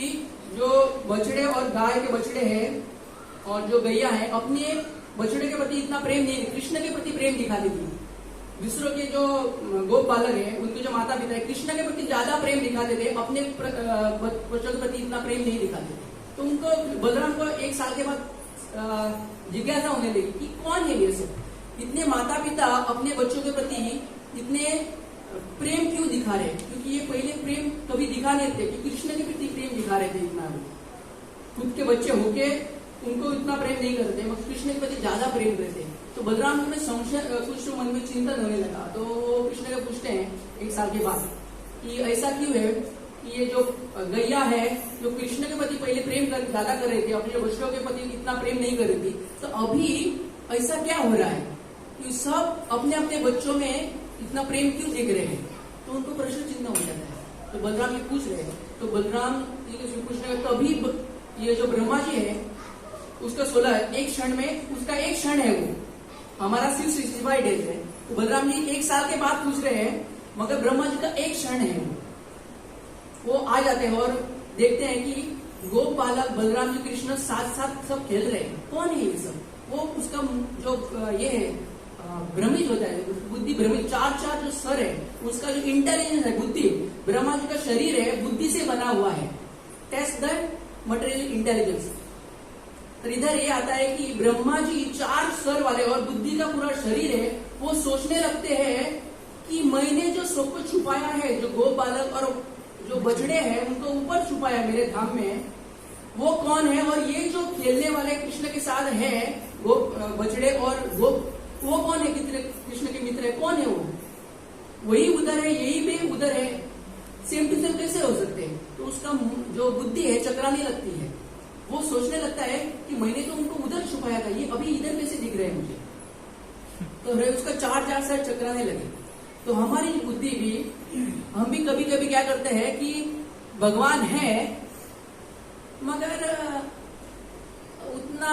जो बछड़े और गाय के बछड़े हैं और जो गैया है अपने बछड़े के प्रति इतना प्रेम नहीं, कृष्ण के प्रति प्रेम दिखाती थी। दूसरों के जो गोप बालक है उनके जो माता पिता है कृष्ण के प्रति ज्यादा प्रेम दिखाते थे, अपने बच्चों के प्रति इतना प्रेम नहीं दिखाते थे। तो उनको बलराम को एक साल के बाद जिज्ञासा होने लगी कि कौन है ये सब, इतने माता पिता अपने बच्चों के प्रति इतने प्रेम क्यों दिखा रहे हैं। क्योंकि ये पहले प्रेम कभी दिखा नहीं थे कि कृष्ण के प्रति प्रेम दिखा रहे थे, इतना खुद के बच्चे होके उनको इतना प्रेम नहीं करते, मगर कृष्ण के प्रति ज्यादा प्रेम करते हैं। तो बलराम जी में संशय, कुछ मन में चिंतन होने लगा। तो कृष्ण को पूछते हैं एक साल के बाद कि ऐसा क्यों है कि ये जो गैया है जो कृष्ण के प्रति पहले प्रेम ज्यादा कर रही थी, अपने बच्चों के प्रति इतना प्रेम नहीं कर रही थी, तो अभी ऐसा क्या हो रहा है कि सब अपने अपने बच्चों में इतना प्रेम क्यों देख रहे हैं। तो उनको प्रश्न चिन्ह हो जाता है। तो बलराम ये पूछ रहे हैं, तो बलराम श्री कृष्ण तभी ये जो ब्रह्मा जी है उसका 16 एक क्षण में, उसका एक क्षण है, वो हमारा 365 डेज है। तो बलराम जी एक साल के बाद पूछ रहे हैं, मगर ब्रह्मा जी का एक क्षण है, वो आ जाते हैं और देखते हैं कि गोप बालक बलराम जी कृष्ण साथ साथ सब खेल रहे हैं। कौन है ये सब, वो उसका जो ये है भ्रमित होता है, बुद्धि भ्रमित, चार जो सर है उसका जो इंटेलिजेंस है, बुद्धि, ब्रह्मा जी का शरीर है बुद्धि से बना हुआ है। Test the material intelligence. तो इधर ये आता है कि ब्रह्मा जी 4 स्वर वाले और बुद्धि का पूरा शरीर है, वो सोचने लगते हैं कि मैंने जो सबको छुपाया है, जो गो बालक और जो बछड़े हैं उनको ऊपर छुपाया मेरे धाम में, वो कौन है, और ये जो खेलने वाले कृष्ण के साथ है वो बछड़े और वो कौन है, कितने कृष्ण के मित्र है, कौन है वो, वही उधर है, यही भी उधर है, सेम टू सेम कैसे हो सकते हैं। तो उसका जो बुद्धि है चकराने लगती है, वो सोचने लगता है कि मैंने तो उनको उधर छुपाया था, ये अभी इधर कैसे दिख रहे हैं मुझे, तो उसका 4 साइड चकराने लगे। तो हमारी बुद्धि भी, हम भी कभी कभी क्या करते हैं कि भगवान है मगर उतना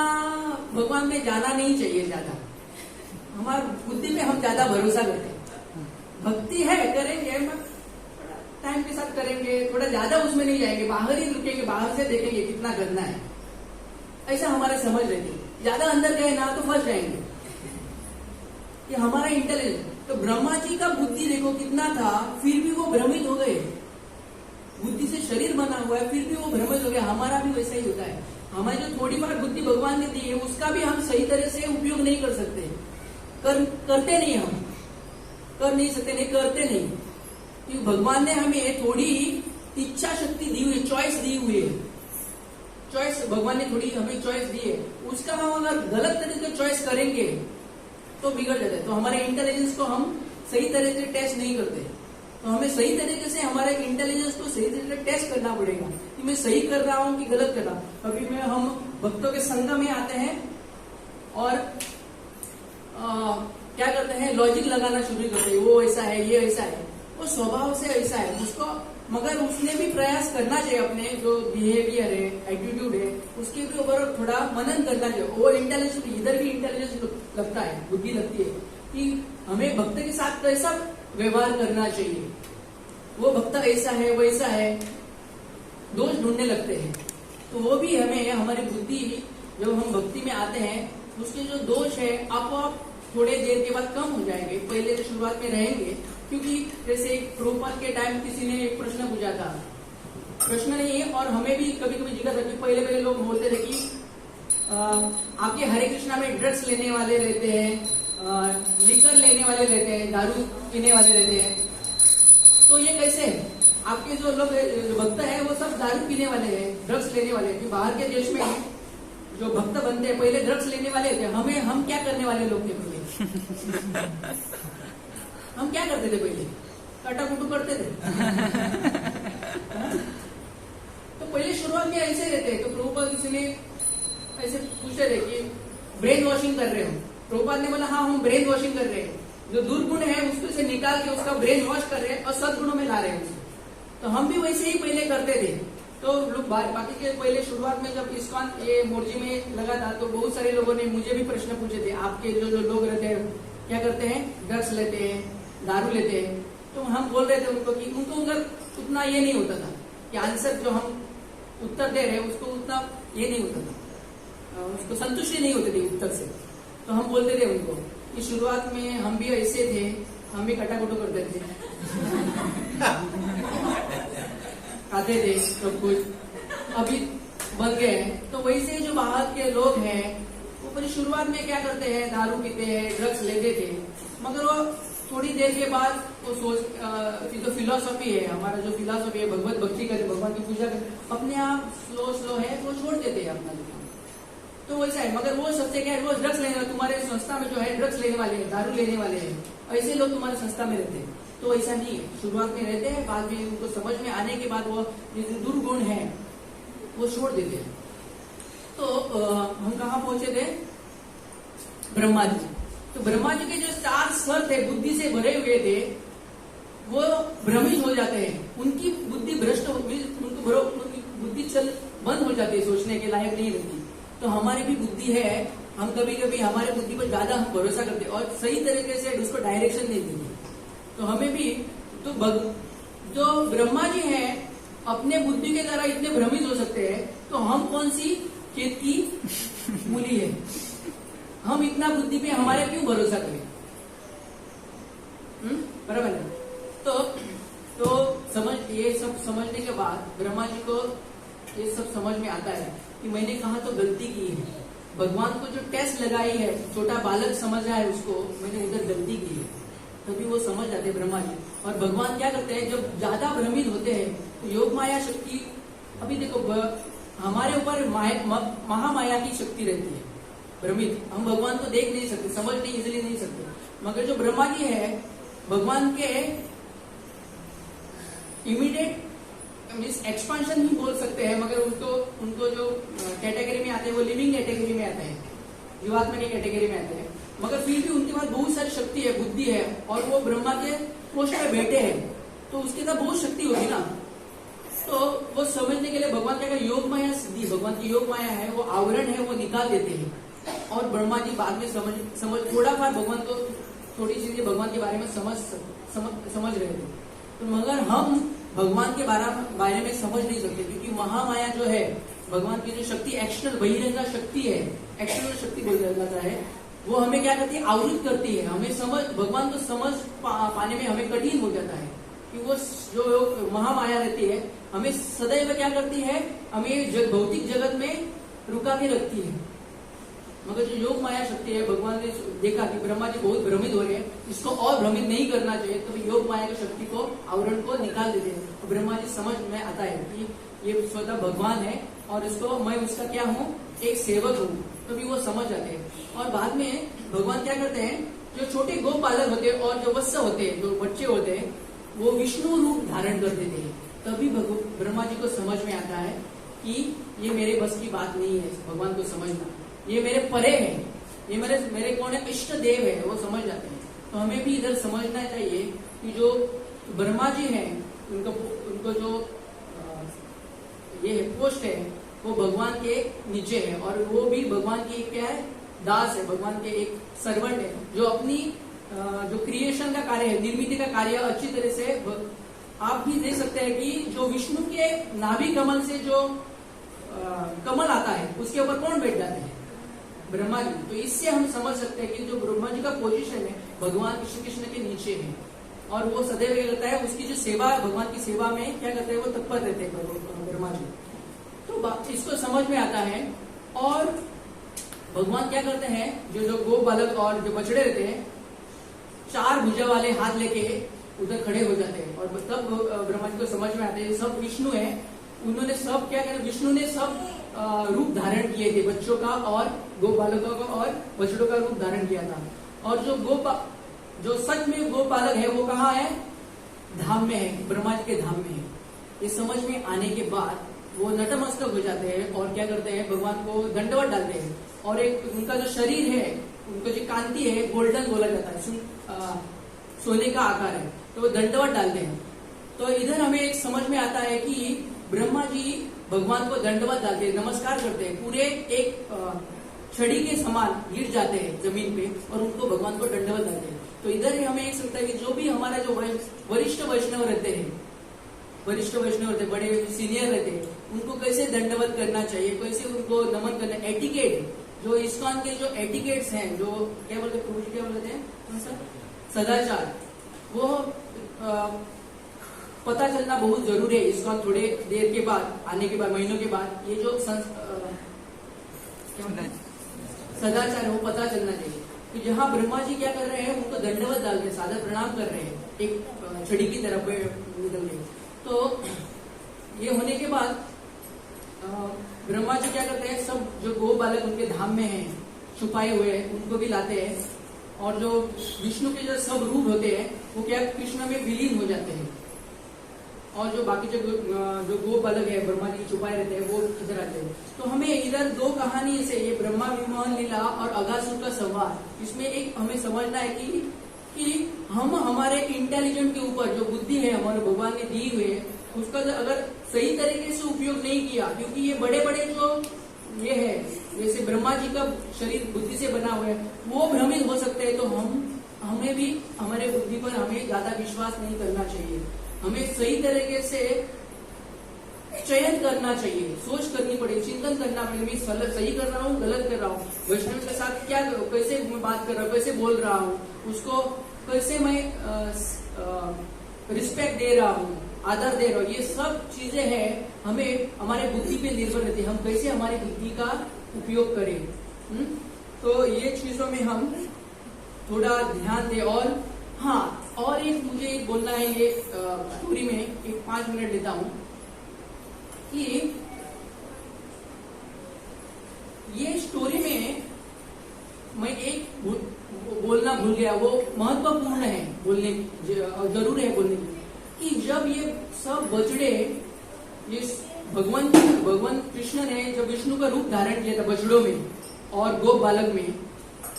भगवान में जाना नहीं चाहिए, ज्यादा हमारी बुद्धि पे हम ज्यादा भरोसा करते हैं। भक्ति है करेंगे, टाइम के साथ करेंगे, थोड़ा ज्यादा उसमें नहीं जाएंगे, बाहर ही रुकेंगे, बाहर से देखेंगे कितना करना है, ऐसा हमारा समझ रहती है। ज्यादा अंदर गए ना तो फंस जाएंगे, ये हमारा इंटेलिजेंस। तो ब्रह्मा जी का बुद्धि देखो कितना था, फिर भी वो भ्रमित हो गए, बुद्धि से शरीर बना हुआ है फिर भी वो भ्रमित हो गया। हमारा भी वैसा ही होता है, हमारी जो थोड़ी बहुत बुद्धि भगवान ने दी है उसका भी हम सही तरह से उपयोग नहीं कर सकते, करते नहीं, हम कर नहीं सकते, नहीं करते नहीं, क्योंकि भगवान ने हमें थोड़ी इच्छा शक्ति दी हुई है, चॉइस दी हुई है, चॉइस भगवान ने थोड़ी हमें चॉइस दी है, उसका हम अगर गलत तरीके से चॉइस करेंगे तो बिगड़ जाता है। तो हमारे इंटेलिजेंस को हम सही तरह से टेस्ट नहीं करते, तो हमें सही तरीके से हमारे इंटेलिजेंस को सही तरीके से टेस्ट करना पड़ेगा कि मैं सही कर रहा हूँ कि गलत कर रहा हूँ। अभी में हम भक्तों के संग में आते हैं और क्या करते हैं, लॉजिक लगाना शुरू करते हैं, वो ऐसा है, ये ऐसा है, वो स्वभाव से ऐसा है उसको, मगर उसने भी प्रयास करना चाहिए, अपने जो बिहेवियर है, एटीट्यूड है, उसके भी ऊपर थोड़ा मनन करना चाहिए। वो इंटेलिजेंस, इधर भी इंटेलिजेंस लगता है, बुद्धि लगती है कि हमें भक्त के साथ कैसा व्यवहार करना चाहिए, वो भक्त ऐसा है वैसा है, दोष ढूंढने लगते हैं। तो वो भी हमें, हमारी बुद्धि जब हम भक्ति में आते हैं उसके जो दोष है आप थोड़े देर के बाद कम हो जाएंगे, पहले तो शुरुआत में रहेंगे, क्योंकि जैसे प्रभुपाद के टाइम किसी ने एक प्रश्न पूछा था, प्रश्न नहीं है और हमें भी कभी कभी जिक्र था कि पहले लोग बोलते थे कि आपके हरे कृष्णा में ड्रग्स लेने वाले रहते हैं, लिकर लेने वाले रहते हैं, दारू पीने वाले रहते हैं, तो ये कैसे है, आपके जो लोग भक्त है वो सब दारू पीने वाले हैं, ड्रग्स लेने वाले हैं। बाहर के देश में जो भक्त बनते हैं पहले ड्रग्स लेने वाले थे, हम क्या करने वाले लोग थे पहले हम क्या करते थे पहले, कटाकुटू करते थे तो पहले शुरुआत में ऐसे रहते। तो प्रभुपाद किसी ने ऐसे पूछे थे कि ब्रेन वॉशिंग कर रहे हो, प्रभुपाद ने बोला हाँ हम ब्रेन वॉशिंग कर रहे हैं, जो दुर्गुण है उसको से निकाल के उसका ब्रेन वॉश कर रहे हैं और सदगुणों में ला रहे हैं उसको। तो हम भी वैसे ही पहले करते थे। तो लोग बाकी के पहले शुरुआत में जब इस्कॉन ये मोर्ची में लगा था तो बहुत सारे लोगों ने मुझे भी प्रश्न पूछे थे, आपके जो लोग रहते हैं क्या करते हैं, ड्रग्स लेते हैं, दारू लेते हैं। तो हम बोल रहे थे उनको कि उनको उतना ये नहीं होता था कि आंसर जो हम उत्तर दे रहे हैं उसको उतना ये नहीं होता था, उसको संतुष्टि नहीं होती थी उत्तर से। तो हम बोलते थे उनको कि शुरुआत में हम भी ऐसे थे, हम भी कटाकुटू करते थे खाते थे सब कुछ, अभी बन गए। तो वैसे जो बाहर के लोग हैं वो पहले शुरुआत में क्या करते हैं, दारू पीते हैं, ड्रग्स लेते थे, मगर वो थोड़ी देर के बाद वो जो फिलॉसफी है, हमारा जो फिलॉसफी है, भगवत भक्ति करे, भगवान की पूजा करे, अपने आप स्लो है वो छोड़ देते हैं अपना दुकान। तो वैसा है, मगर वो सबसे क्या है, वो ड्रग्स लेने वाले तुम्हारे संस्था में जो है ड्रग्स लेने वाले हैं, दारू लेने वाले हैं, ऐसे लोग तुम्हारे संस्था में रहते हैं। तो ऐसा नहीं है, शुरुआत में रहते हैं, बाद में उनको समझ में आने के बाद वो जो दुर्गुण है वो छोड़ देते हैं। तो हम कहाँ पहुंचे थे, ब्रह्मा जी। तो ब्रह्मा जी के जो 4 स्वर थे बुद्धि से भरे हुए थे वो भ्रमित हो जाते हैं, उनकी बुद्धि भ्रष्ट उनकी बुद्धि चल बंद हो जाती है, सोचने के लायक नहीं रहती। तो हमारी भी बुद्धि है, हम कभी कभी हमारे बुद्धि पर ज्यादा हम भरोसा करते और सही तरीके से उसको डायरेक्शन नहीं देते। तो हमें भी तो जो ब्रह्मा जी हैं अपने बुद्धि के द्वारा इतने भ्रमित हो सकते हैं, तो हम कौन सी खेत की मूली है, हम इतना बुद्धि पे हमारे क्यों भरोसा करें, बराबर है। तो ये सब समझने के बाद ब्रह्मा जी को ये सब समझ में आता है कि मैंने कहा तो गलती की है। भगवान को जो टेस्ट लगाई है, छोटा बालक समझ रहा है उसको, मैंने उधर गलती की है, तभी वो समझ जाते हैं ब्रह्मा जी। और भगवान क्या करते हैं, जब ज्यादा भ्रमित होते हैं तो योग माया शक्ति, अभी देखो हमारे ऊपर महामाया की शक्ति रहती है भ्रमित, हम भगवान को देख नहीं सकते, समझ नहीं, इजिली नहीं सकते। मगर जो ब्रह्मा जी है, भगवान के इमीडिएट मीन्स एक्सपांशन ही बोल सकते हैं, मगर उनको जो कैटेगरी में आते हैं वो लिविंग कैटेगरी में आते हैं, जीवात्मा की कैटेगरी में आते हैं। मगर फिर भी उनके पास बहुत सारी शक्ति है, बुद्धि है, और वो ब्रह्मा के पोस्ट में बैठे हैं, तो उसके साथ बहुत शक्ति होगी ना। तो वो समझने के लिए भगवान क्या कहते, योग माया सिद्धि, भगवान की योग माया है, वो आवरण है, वो निकाल देते हैं। और ब्रह्मा जी बाद में समझ थोड़ा बार भगवान को थोड़ी चीजें भगवान के बारे में समझ रहे थे। तो मगर हम भगवान के बारे में समझ नहीं सकते, क्योंकि महामाया जो है, भगवान की जो शक्ति एक्सटर्नल बहिरंगा शक्ति है, एक्सटर्नल शक्ति बोल जाता है, वो हमें क्या करती है, आवृत करती है। हमें भगवान को समझ पाने में हमें कठिन हो जाता है, कि वो जो महामाया रहती है हमें सदैव क्या करती है, हमें भौतिक जगत में रुका के रखती है। मगर जो योग माया शक्ति है, भगवान ने देखा कि ब्रह्मा जी बहुत भ्रमित हो रहे हैं, इसको और भ्रमित नहीं करना चाहिए, तो योग माया की शक्ति को, आवरण को निकाल देते हैं। तो ब्रह्मा जी समझ में आता है कि ये स्वतः भगवान है और इसको मैं उसका क्या हूँ, एक सेवक हूँ, तभी वो समझ जाते हैं। और बाद में भगवान क्या करते हैं, जो छोटे गोपालक होते हैं और जो वत्स होते हैं, जो बच्चे होते हैं, वो विष्णु रूप धारण कर देते हैं। तभी ब्रह्मा जी को समझ में आता है कि ये मेरे बस की बात नहीं है भगवान को समझना, ये मेरे परे है, ये मेरे कौन है, इष्ट देव है, वो समझ जाते हैं। तो हमें भी इधर समझना चाहिए कि जो ब्रह्मा जी हैं, उनको जो ये पोस्ट है, वो भगवान के नीचे है, और वो भी भगवान की क्या है, दास है, भगवान के एक सर्वेंट है, जो अपनी जो क्रिएशन का कार्य है, निर्मित का कार्य अच्छी तरह से आप भी देख सकते हैं कि जो विष्णु के नाभि कमल से जो कमल आता है, उसके ऊपर कौन बैठ जाते हैं, ब्रह्मा जी। तो इससे हम समझ सकते हैं कि जो ब्रह्मा जी का पोजीशन है, भगवान श्री कृष्ण के नीचे है, और वो सदैव क्या करता है, उसकी जो सेवा, भगवान की सेवा में क्या करते हैं, वो तत्पर रहते हैं ब्रह्मा जी। तो इसको समझ में आता है। और भगवान क्या करते हैं, जो गो बालक और जो बछड़े रहते हैं, 4 भुजा वाले हाथ लेके उधर खड़े हो जाते हैं, और तब ब्रह्मा जी को समझ में आते हैं सब विष्णु है। उन्होंने सब क्या किया, विष्णु ने सब रूप धारण किए थे, बच्चों का और गो बालकों का और बछड़ों का रूप धारण किया था। और जो सच में गोपालक है, वो कहाँ है, धाम में है, ब्रह्मा जी के धाम में है। ये समझ में आने के बाद वो नतमस्तक हो जाते हैं, और क्या करते हैं, भगवान को दंडवत डालते हैं। और एक उनका जो शरीर है, उनका जो कांति है, गोल्डन बोला जाता है, सोने का आकार है, तो वो दंडवत डालते हैं। तो इधर हमें एक समझ में आता है कि ब्रह्मा जी भगवान को दंडवत डालते हैं, नमस्कार करते हैं, पूरे एक छड़ी के समान गिर जाते हैं जमीन पे, और उनको भगवान को दंडवत डालते हैं। तो इधर ही हमें एक सकता है कि जो भी हमारा जो वरिष्ठ वैष्णव रहते हैं, बड़े सीनियर रहते हैं, उनको कैसे दंडवत करना चाहिए, कैसे उनको नमन करना, एटिकेट, जो इस्कॉन के जो एटिकेट्स हैं, जो क्या बोलते हैं, क्या बोलते हैं, सदाचार, वो पता चलना बहुत जरूरी है। इस्कॉन थोड़े देर के बाद, आने के बाद, महीनों के बाद, ये जो सदाचार है वो पता चलना चाहिए। तो जहाँ ब्रह्मा जी क्या कर रहे हैं, उनको दंडवत डाल रहे हैं, सादर प्रणाम कर रहे हैं, एक छड़ी की तरफ निकल रहे। तो ये होने के बाद ब्रह्मा जी क्या करते हैं, सब जो गो बालक उनके धाम में हैं, छुपाए हुए हैं, उनको भी लाते हैं, और जो विष्णु के जो सब रूप होते हैं, वो क्या कृष्ण में विलीन हो जाते हैं, और जो बाकी जो गो बालक है, ब्रह्मा जी छुपाए रहते हैं, वो इधर आते हैं। तो हमें इधर 2 कहानी से, ये ब्रह्मा विमोहन लीला और अगासुर का संवाद, इसमें एक हमें समझना है कि हम हमारे इंटेलिजेंट के ऊपर जो बुद्धि है हमारे भगवान ने दी हुई है, उसका अगर सही तरीके से उपयोग नहीं किया, क्योंकि ये बड़े बड़े जो ये है, जैसे ब्रह्मा जी का शरीर बुद्धि से बना हुआ है, वो भ्रमित हो सकते हैं। तो हमें भी हमारे बुद्धि पर हमें ज्यादा विश्वास नहीं करना चाहिए, हमें सही तरीके से चयन करना चाहिए, सोच करनी पड़ेगी, चिंतन करना पड़ेगा, मैं सही कर रहा हूँ, गलत कर रहा हूँ, वैष्णव के साथ क्या, कैसे मैं बात कर रहा हूँ, कैसे बोल रहा हूँ, उसको कैसे मैं रिस्पेक्ट दे रहा हूँ, आदर दे रहे हो, ये सब चीजें हैं हमें हमारे बुद्धि पे निर्भर रहती है, हम कैसे हमारी बुद्धि का उपयोग करें। तो ये चीजों में हम थोड़ा ध्यान दें। और हाँ, और एक मुझे एक बोलना है, ये स्टोरी में एक 5 मिनट लेता हूं कि ये स्टोरी में मैं एक बोलना भूल गया, वो महत्वपूर्ण है बोलने, जरूर है बोलने की, कि जब ये सब बछड़े, ये भगवान कृष्ण ने जब विष्णु का रूप धारण किया था बछड़ों में और गोप बालक में,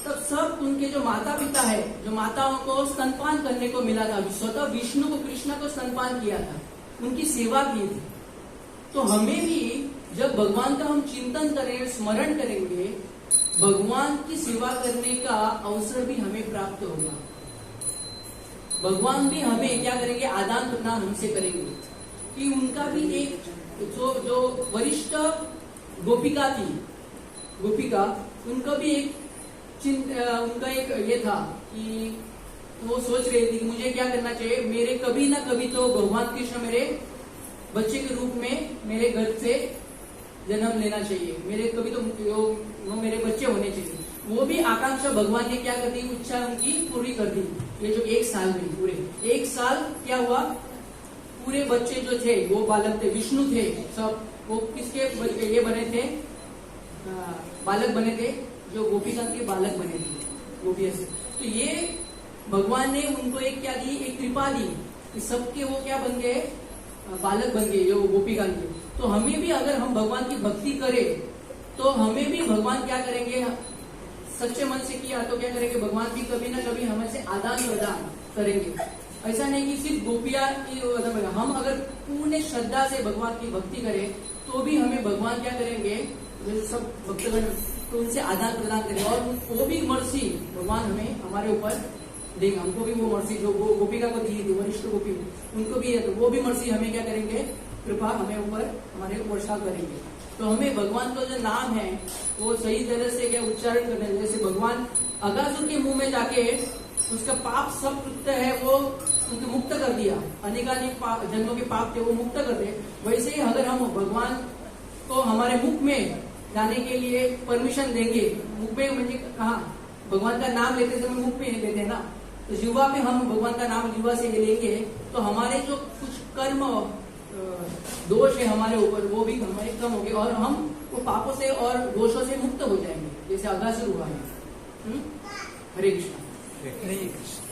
तब सब उनके जो माता पिता है, जो माताओं को स्तनपान करने को मिला था, स्वतः विष्णु को, कृष्ण को स्तनपान किया था, उनकी सेवा की थी। तो हमें भी जब भगवान का हम चिंतन करें, स्मरण करेंगे, भगवान की सेवा करने का अवसर भी हमें प्राप्त होगा। भगवान भी हमें क्या करेंगे, आदान प्रदान हमसे करेंगे, कि उनका भी एक जो वरिष्ठ गोपिका थी, गोपिका, उनका भी एक उनका एक ये था कि वो सोच रही थी कि मुझे क्या करना चाहिए, मेरे कभी ना कभी तो भगवान कृष्ण मेरे बच्चे के रूप में मेरे घर से जन्म लेना चाहिए, मेरे कभी तो वो मेरे बच्चे होने चाहिए। वो भी आकांक्षा भगवान ने क्या कर दी, इच्छा उनकी पूरी कर दी। ये जो 1 साल में, पूरे 1 साल क्या हुआ, पूरे बच्चे जो थे वो बालक थे, विष्णु थे सब, वो किसके ये बने थे, बालक बने थे, जो गोपिका के बालक बने थे, गोपिया से। तो ये भगवान ने उनको एक क्या दी, एक कृपा दी कि सबके वो क्या बन गए, बालक बन गए जो गोपिका के। तो हमें भी अगर हम भगवान की भक्ति करें तो हमें भी भगवान क्या करेंगे, सच्चे मन से किया तो क्या करेंगे, भगवान भी कभी ना कभी हमें से आदान प्रदान करेंगे। ऐसा नहीं कि सिर्फ गोपिया की, हम अगर पूर्ण श्रद्धा से भगवान की भक्ति करें तो भी हमें भगवान क्या करेंगे, जैसे सब भक्तगण, तो उनसे आदान प्रदान करेंगे, और वो भी मर्सी भगवान हमें हमारे ऊपर देंगे। हमको भी वो मर्सी जो गोपिका को दी थी, वरिष्ठ गोपी, उनको भी है, तो वो भी मर्सी हमें क्या करेंगे, कृपा हमें ऊपर, हमारे वर्षा करेंगे। तो हमें भगवान का जो नाम है वो सही तरह से क्या उच्चारण करना है। जैसे भगवान अगासुर के मुंह में जाके उसका पाप सब कृत्य है वो उनको मुक्त कर दिया, अनेकानेक जन्मों के पाप थे वो मुक्त कर दे, वैसे ही अगर हम भगवान को हमारे मुख में जाने के लिए परमिशन देंगे, मुख में म्हणजे कहा, भगवान का नाम लेते समय मुख में लेते हैं ना, तो जीवा में हम भगवान का नाम जीवा से लेंगे तो हमारे जो कुछ कर्म दोष है हमारे ऊपर वो भी हमारे कम होंगे, और हम वो पापों से और दोषों से मुक्त हो जाएंगे, जैसे अगासुर हुआ है। हरे कृष्ण। हरे कृष्ण।